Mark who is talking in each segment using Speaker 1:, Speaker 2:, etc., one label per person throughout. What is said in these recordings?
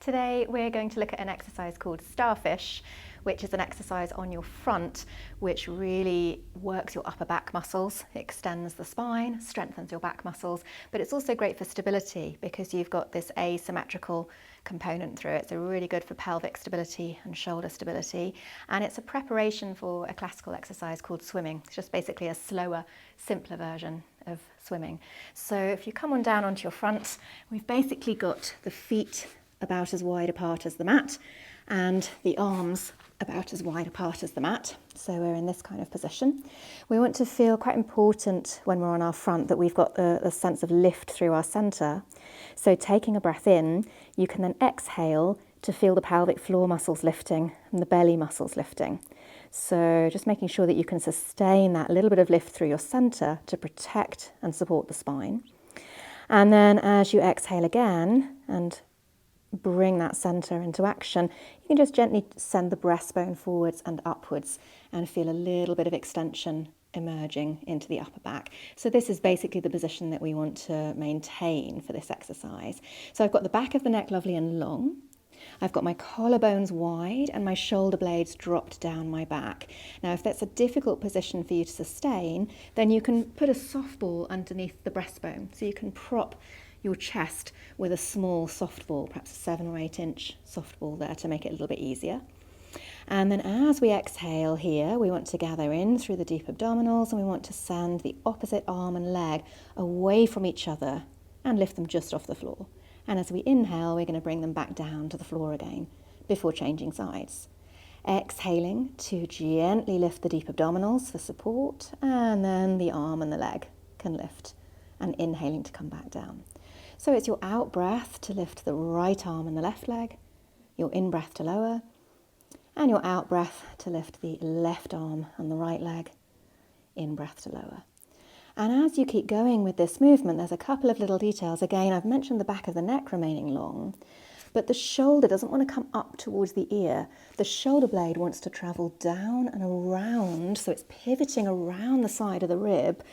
Speaker 1: Today we're going to look at an exercise called Starfish, which is an exercise on your front which really works your upper back muscles, extends the spine, strengthens your back muscles, but it's also great for stability because you've got this asymmetrical component through it. So really good for pelvic stability and shoulder stability, and it's a preparation for a classical exercise called swimming. It's just basically a slower, simpler version of swimming. So if you come on down onto your front, we've basically got the feet about as wide apart as the mat and the arms about as wide apart as the mat. So we're in this kind of position. We want to feel quite important when we're on our front that we've got a sense of lift through our centre. So taking a breath in, you can then exhale to feel the pelvic floor muscles lifting and the belly muscles lifting. So just making sure that you can sustain that little bit of lift through your centre to protect and support the spine. And then as you exhale again and bring that centre into action, you can just gently send the breastbone forwards and upwards and feel a little bit of extension emerging into the upper back. So this is basically the position that we want to maintain for this exercise. So I've got the back of the neck lovely and long. I've got my collarbones wide and my shoulder blades dropped down my back. Now, if that's a difficult position for you to sustain, then you can put a softball underneath the breastbone. So you can prop your chest with a small softball, perhaps a 7 or 8 inch softball there to make it a little bit easier. And then as we exhale here, we want to gather in through the deep abdominals and we want to send the opposite arm and leg away from each other and lift them just off the floor. And as we inhale, we're going to bring them back down to the floor again before changing sides. Exhaling to gently lift the deep abdominals for support, and then the arm and the leg can lift, and inhaling to come back down. So it's your out breath to lift the right arm and the left leg, your in breath to lower, and your out breath to lift the left arm and the right leg, in breath to lower. And as you keep going with this movement, there's a couple of little details. Again, I've mentioned the back of the neck remaining long, but the shoulder doesn't want to come up towards the ear. The shoulder blade wants to travel down and around, so it's pivoting around the side of the rib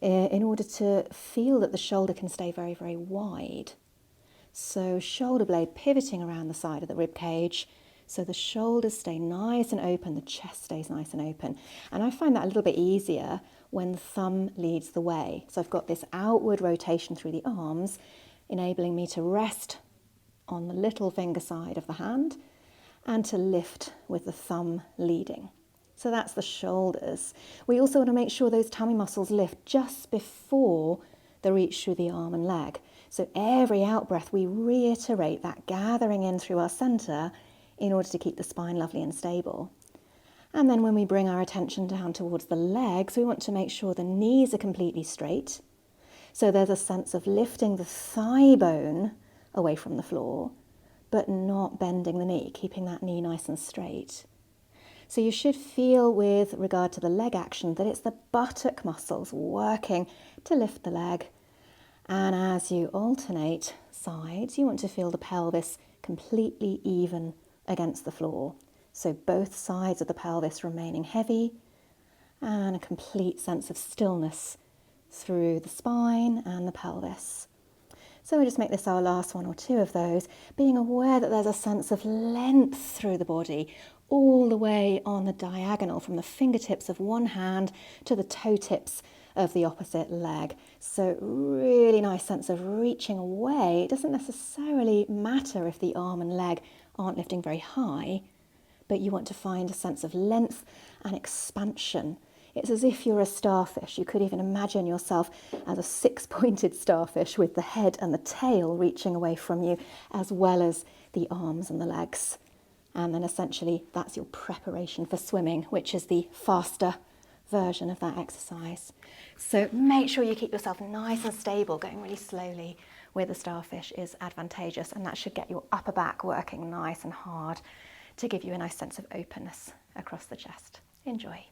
Speaker 1: in order to feel that the shoulder can stay very, very wide. So shoulder blade pivoting around the side of the rib cage, so the shoulders stay nice and open, the chest stays nice and open. And I find that a little bit easier when the thumb leads the way. So I've got this outward rotation through the arms, enabling me to rest on the little finger side of the hand and to lift with the thumb leading. So that's the shoulders. We also want to make sure those tummy muscles lift just before the reach through the arm and leg. So every out breath, we reiterate that gathering in through our centre in order to keep the spine lovely and stable. And then when we bring our attention down towards the legs, we want to make sure the knees are completely straight. So there's a sense of lifting the thigh bone away from the floor, but not bending the knee, keeping that knee nice and straight. So you should feel with regard to the leg action that it's the buttock muscles working to lift the leg. And as you alternate sides, you want to feel the pelvis completely even against the floor. So both sides of the pelvis remaining heavy and a complete sense of stillness through the spine and the pelvis. So we just make this our last one or two of those, being aware that there's a sense of length through the body, all the way on the diagonal from the fingertips of one hand to the toe tips of the opposite leg. So really nice sense of reaching away. It doesn't necessarily matter if the arm and leg aren't lifting very high, but you want to find a sense of length and expansion. It's as if you're a starfish. You could even imagine yourself as a 6-pointed starfish with the head and the tail reaching away from you, as well as the arms and the legs. And then essentially that's your preparation for swimming, which is the faster version of that exercise. So make sure you keep yourself nice and stable. Going really slowly with the starfish is advantageous, and that should get your upper back working nice and hard to give you a nice sense of openness across the chest. Enjoy.